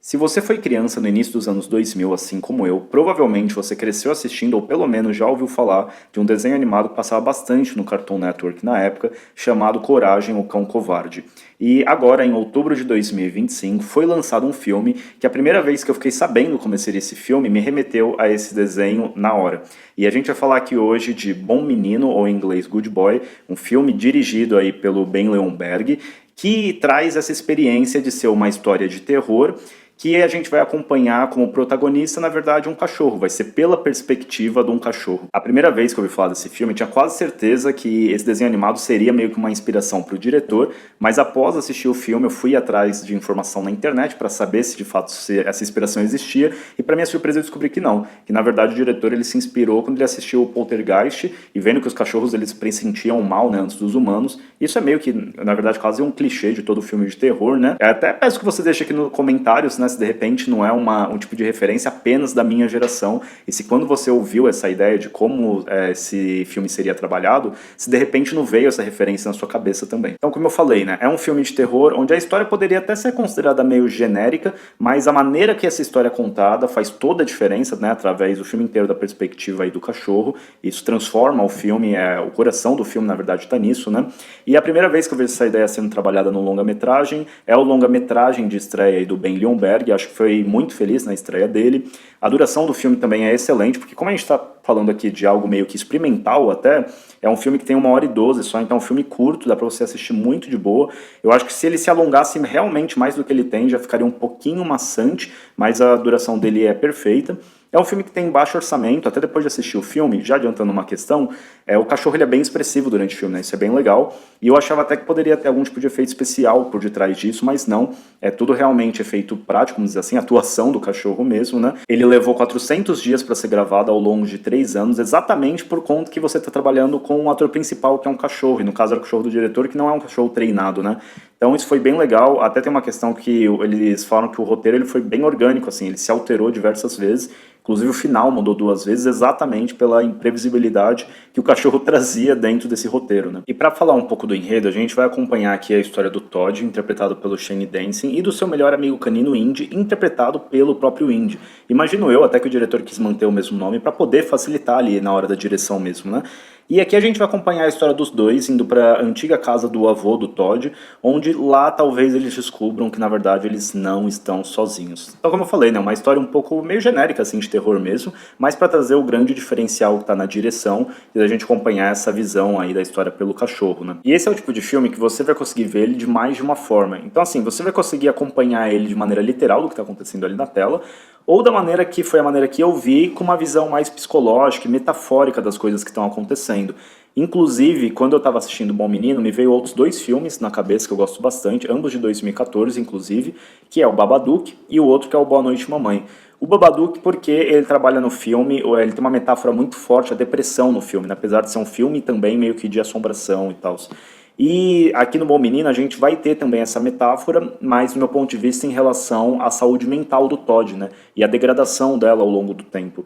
Se você foi criança no início dos anos 2000, assim como eu, provavelmente você cresceu assistindo ou pelo menos já ouviu falar de um desenho animado que passava bastante no Cartoon Network na época, chamado Coragem, o Cão Covarde. E agora, em outubro de 2025, foi lançado um filme que a primeira vez que eu fiquei sabendo como seria esse filme me remeteu a esse desenho na hora. E a gente vai falar aqui hoje de Bom Menino, ou em inglês Good Boy, um filme dirigido aí pelo Ben Leonberg, que traz essa experiência de ser uma história de terror que a gente vai acompanhar como protagonista, na verdade, um cachorro. Vai ser pela perspectiva de um cachorro. A primeira vez que eu ouvi falar desse filme, eu tinha quase certeza que esse desenho animado seria meio que uma inspiração para o diretor, mas após assistir o filme, eu fui atrás de informação na internet para saber se de fato essa inspiração existia, e para minha surpresa eu descobri que não, que na verdade o diretor ele se inspirou quando ele assistiu o Poltergeist e vendo que os cachorros eles pressentiam o mal, né, antes dos humanos. Isso é meio que, na verdade, quase um clichê de todo filme de terror, né? Eu até peço que você deixe aqui nos comentários, né, se de repente não é um tipo de referência apenas da minha geração, e se quando você ouviu essa ideia de como esse filme seria trabalhado, se de repente não veio essa referência na sua cabeça também. Então, como eu falei, né, é um filme de terror onde a história poderia até ser considerada meio genérica, mas a maneira que essa história é contada faz toda a diferença, né, através do filme inteiro da perspectiva aí do cachorro. Isso transforma o filme, o coração do filme, na verdade, está nisso, né? E a primeira vez que eu vejo essa ideia sendo trabalhada no longa-metragem é o longa-metragem de estreia aí do Ben Leonberg. Acho que foi muito feliz na estreia dele. A duração do filme também é excelente, porque como a gente está falando aqui de algo meio que experimental até, é um filme que tem 1h12 só, então é um filme curto, dá pra você assistir muito de boa. Eu acho que se ele se alongasse realmente mais do que ele tem, já ficaria um pouquinho maçante, mas a duração dele é perfeita. É um filme que tem baixo orçamento, até depois de assistir o filme, já adiantando uma questão, o cachorro ele é bem expressivo durante o filme, né? Isso é bem legal. E eu achava até que poderia ter algum tipo de efeito especial por detrás disso, mas não. É tudo realmente efeito prático, vamos dizer assim, atuação do cachorro mesmo, né? Ele levou 400 dias para ser gravado ao longo de 3 anos, exatamente por conta que você está trabalhando com o ator principal, que é um cachorro, e no caso era o cachorro do diretor, que não é um cachorro treinado, né? Então isso foi bem legal. Até tem uma questão que eles falam que o roteiro ele foi bem orgânico, assim, ele se alterou diversas vezes. Inclusive o final mudou 2 vezes exatamente pela imprevisibilidade que o cachorro trazia dentro desse roteiro, né? E para falar um pouco do enredo, a gente vai acompanhar aqui a história do Todd, interpretado pelo Shane Dancing, e do seu melhor amigo canino Indy, interpretado pelo próprio Indy. Imagino eu até que o diretor quis manter o mesmo nome para poder facilitar ali na hora da direção mesmo, né? E aqui a gente vai acompanhar a história dos dois indo para a antiga casa do avô do Todd, onde lá talvez eles descubram que na verdade eles não estão sozinhos. Então, como eu falei, né, uma história um pouco meio genérica assim de terror mesmo, mas para trazer o grande diferencial que está na direção e da gente acompanhar essa visão aí da história pelo cachorro, né? E esse é o tipo de filme que você vai conseguir ver ele de mais de uma forma. Então, assim, você vai conseguir acompanhar ele de maneira literal do que está acontecendo ali na tela, ou da maneira que foi a maneira que eu vi, com uma visão mais psicológica e metafórica das coisas que estão acontecendo. Inclusive, quando eu estava assistindo Bom Menino, me veio outros 2 filmes na cabeça que eu gosto bastante, ambos de 2014, inclusive, que é o Babadook e o outro que é o Boa Noite Mamãe. O Babadook porque ele trabalha no filme, ele tem uma metáfora muito forte, a depressão no filme, né? Apesar de ser um filme também meio que de assombração e tal. E aqui no Bom Menino a gente vai ter também essa metáfora, mas do meu ponto de vista em relação à saúde mental do Todd, né? E a degradação dela ao longo do tempo.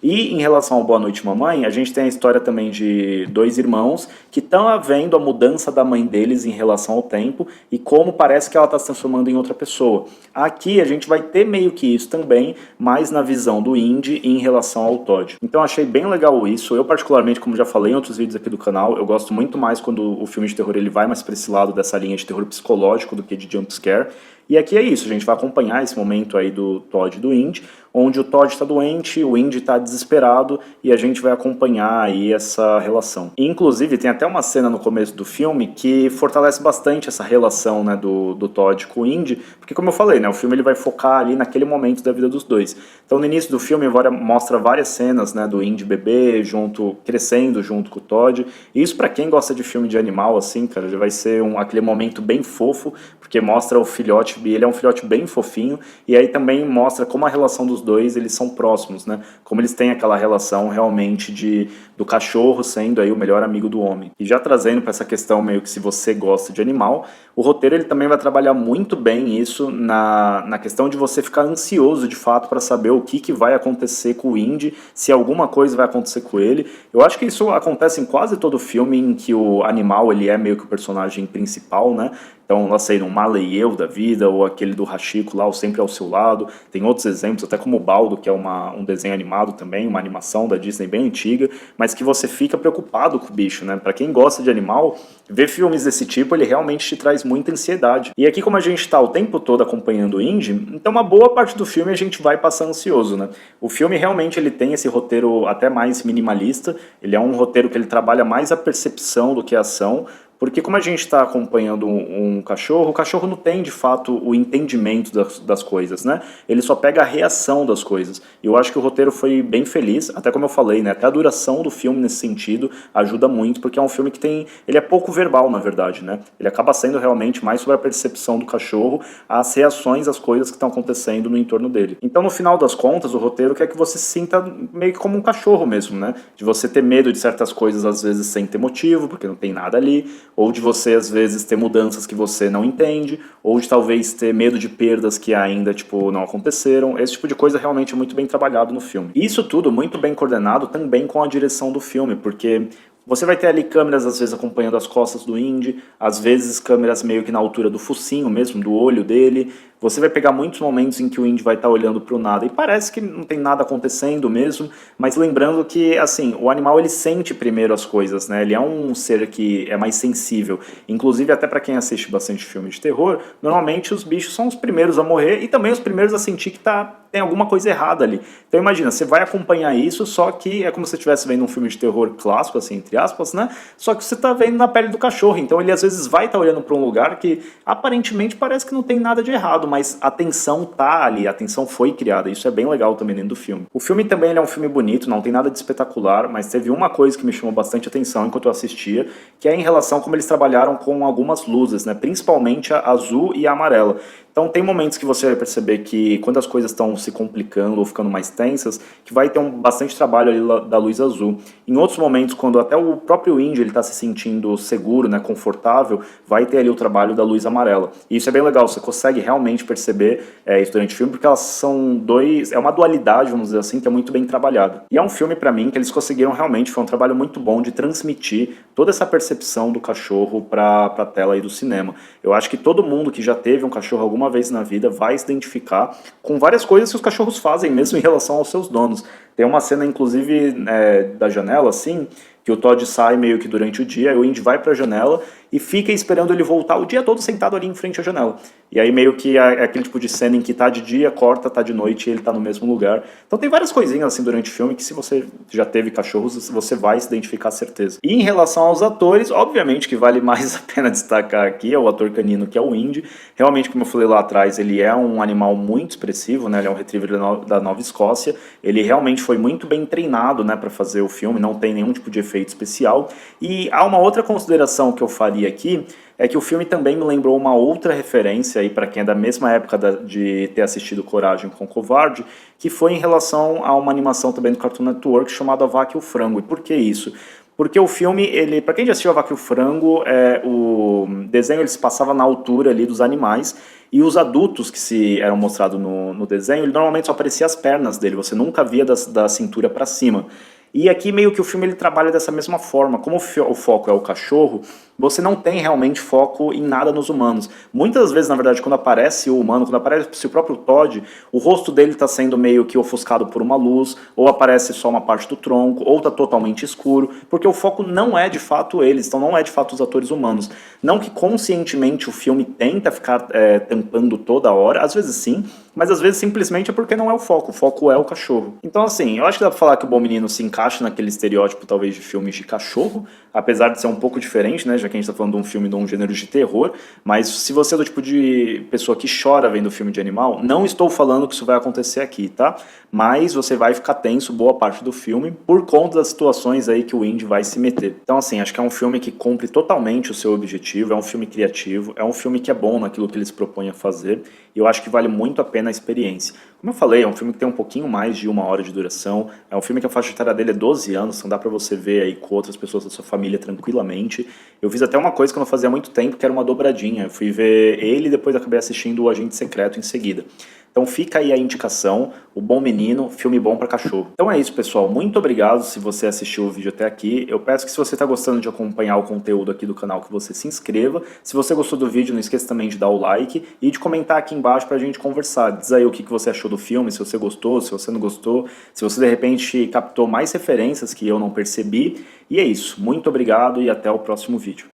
E em relação ao Boa Noite Mamãe, a gente tem a história também de 2 irmãos que estão vendo a mudança da mãe deles em relação ao tempo e como parece que ela está se transformando em outra pessoa. Aqui a gente vai ter meio que isso também, mas na visão do Indy em relação ao Todd. Então achei bem legal isso. Eu particularmente, como já falei em outros vídeos aqui do canal, eu gosto muito mais quando o filme de terror ele vai mais para esse lado dessa linha de terror psicológico do que de jumpscare. E aqui é isso, a gente vai acompanhar esse momento aí do Todd e do Indy, onde o Todd está doente, o Indy está desesperado e a gente vai acompanhar aí essa relação. E, inclusive tem até uma cena no começo do filme que fortalece bastante essa relação, né, do Todd com o Indy, porque como eu falei, né, o filme ele vai focar ali naquele momento da vida dos dois. Então no início do filme mostra várias cenas, né, do Indy bebê crescendo junto com o Todd. E isso para quem gosta de filme de animal assim, cara, já vai ser aquele momento bem fofo, porque mostra o filhote, ele é um filhote bem fofinho, e aí também mostra como a relação dos dois, eles são próximos, né? Como eles têm aquela relação realmente do cachorro sendo aí o melhor amigo do homem. E já trazendo para essa questão meio que se você gosta de animal, o roteiro ele também vai trabalhar muito bem isso na questão de você ficar ansioso de fato para saber o que vai acontecer com o Indy, se alguma coisa vai acontecer com ele. Eu acho que isso acontece em quase todo filme em que o animal ele é meio que o personagem principal, né? Então, lá sei, um Maleyeu da vida, ou aquele do Hachiko lá, o Sempre ao Seu Lado. Tem outros exemplos, até como o Baldo, que é um desenho animado também, uma animação da Disney bem antiga, mas que você fica preocupado com o bicho, né? Pra quem gosta de animal, ver filmes desse tipo, ele realmente te traz muita ansiedade. E aqui, como a gente tá o tempo todo acompanhando o Indy, então uma boa parte do filme a gente vai passar ansioso, né? O filme realmente ele tem esse roteiro até mais minimalista, ele é um roteiro que ele trabalha mais a percepção do que a ação, porque como a gente está acompanhando um cachorro, o cachorro não tem de fato o entendimento das coisas, né? Ele só pega a reação das coisas. E eu acho que o roteiro foi bem feliz, até como eu falei, né? Até a duração do filme nesse sentido ajuda muito, porque é um filme que tem... Ele é pouco verbal, na verdade, né? Ele acaba sendo realmente mais sobre a percepção do cachorro, as reações às coisas que estão acontecendo no entorno dele. Então, no final das contas, o roteiro quer que você se sinta meio que como um cachorro mesmo, né? De você ter medo de certas coisas, às vezes, sem ter motivo, porque não tem nada ali, ou de você, às vezes, ter mudanças que você não entende, ou de talvez ter medo de perdas que ainda, tipo, não aconteceram. Esse tipo de coisa realmente é muito bem trabalhado no filme. E isso tudo muito bem coordenado também com a direção do filme, porque você vai ter ali câmeras, às vezes, acompanhando as costas do Indy, às vezes câmeras meio que na altura do focinho mesmo, do olho dele. Você vai pegar muitos momentos em que o Indy vai estar olhando para o nada e parece que não tem nada acontecendo mesmo, mas lembrando que, assim, o animal ele sente primeiro as coisas, né? Ele é um ser que é mais sensível. Inclusive, até para quem assiste bastante filme de terror, normalmente os bichos são os primeiros a morrer e também os primeiros a sentir que tem alguma coisa errada ali. Então imagina, você vai acompanhar isso, só que é como se você estivesse vendo um filme de terror clássico, assim, entre aspas, né? Só que você está vendo na pele do cachorro, então ele às vezes vai estar olhando para um lugar que aparentemente parece que não tem nada de errado, mas a tensão tá ali, a tensão foi criada, isso é bem legal também dentro do filme. O filme também ele é um filme bonito, não tem nada de espetacular, mas teve uma coisa que me chamou bastante atenção enquanto eu assistia, que é em relação a como eles trabalharam com algumas luzes, né? Principalmente a azul e a amarela. Então tem momentos que você vai perceber que quando as coisas estão se complicando ou ficando mais tensas, que vai ter bastante trabalho ali da luz azul. Em outros momentos, quando até o próprio Indy está se sentindo seguro, né, confortável, vai ter ali o trabalho da luz amarela. E isso é bem legal, você consegue realmente perceber isso durante o filme, porque elas são é uma dualidade, vamos dizer assim, que é muito bem trabalhada. E é um filme, para mim, que eles conseguiram realmente, foi um trabalho muito bom de transmitir toda essa percepção do cachorro para a tela aí do cinema. Eu acho que todo mundo que já teve um cachorro alguma vez na vida vai se identificar com várias coisas que os cachorros fazem mesmo em relação aos seus donos. Tem uma cena, inclusive, da janela, assim, que o Todd sai meio que durante o dia, e o Indy vai pra janela e fica esperando ele voltar o dia todo sentado ali em frente à janela. E aí meio que é aquele tipo de cena em que tá de dia, corta, tá de noite e ele tá no mesmo lugar. Então tem várias coisinhas assim durante o filme que se você já teve cachorros, você vai se identificar, certeza. E em relação aos atores, obviamente que vale mais a pena destacar aqui é o ator canino, que é o Indy. Realmente, como eu falei lá atrás, ele é um animal muito expressivo, né? Ele é um retriever da Nova Escócia. Ele realmente foi muito bem treinado, né, para fazer o filme, não tem nenhum tipo de efeito especial. E há uma outra consideração que eu faria aqui, é que o filme também me lembrou uma outra referência aí para quem é da mesma época de ter assistido Coragem com o Covarde, que foi em relação a uma animação também do Cartoon Network chamada A Vaca e o Frango. E por que isso? Porque o filme, ele, para quem já assistiu A Vaca e o Frango, o desenho ele se passava na altura ali dos animais, e os adultos que se eram mostrados no desenho, ele normalmente só aparecia as pernas dele, você nunca via da cintura para cima. E aqui meio que o filme ele trabalha dessa mesma forma. Como o foco é o cachorro, você não tem realmente foco em nada nos humanos. Muitas vezes, na verdade, quando aparece o humano, quando aparece o próprio Todd, o rosto dele está sendo meio que ofuscado por uma luz, ou aparece só uma parte do tronco, ou está totalmente escuro, porque o foco não é de fato eles, então não é de fato os atores humanos. Não que conscientemente o filme tenta ficar tampando toda hora, às vezes sim, mas às vezes simplesmente é porque não é o foco é o cachorro. Então assim, eu acho que dá pra falar que o Bom Menino se encaixa naquele estereótipo talvez de filmes de cachorro, apesar de ser um pouco diferente, né, já que a gente tá falando de um filme de um gênero de terror, mas se você é do tipo de pessoa que chora vendo filme de animal, não estou falando que isso vai acontecer aqui, tá? Mas você vai ficar tenso boa parte do filme por conta das situações aí que o Indy vai se meter. Então assim, acho que é um filme que cumpre totalmente o seu objetivo, é um filme criativo, é um filme que é bom naquilo que ele se propõe a fazer, e eu acho que vale muito a pena a experiência. Como eu falei, é um filme que tem um pouquinho mais de 1 hora de duração, é um filme que a faixa etária dele é 12 anos, então dá pra você ver aí com outras pessoas da sua família tranquilamente. Eu fiz até uma coisa que eu não fazia há muito tempo, que era uma dobradinha. Eu fui ver ele e depois acabei assistindo o Agente Secreto em seguida. Então fica aí a indicação, O Bom Menino, filme bom para cachorro. Então é isso, pessoal. Muito obrigado se você assistiu o vídeo até aqui. Eu peço que se você está gostando de acompanhar o conteúdo aqui do canal, que você se inscreva. Se você gostou do vídeo, não esqueça também de dar o like e de comentar aqui embaixo pra gente conversar. Diz aí o que você achou do filme, se você gostou, se você não gostou, se você de repente captou mais referências que eu não percebi. E é isso. Muito obrigado e até o próximo vídeo.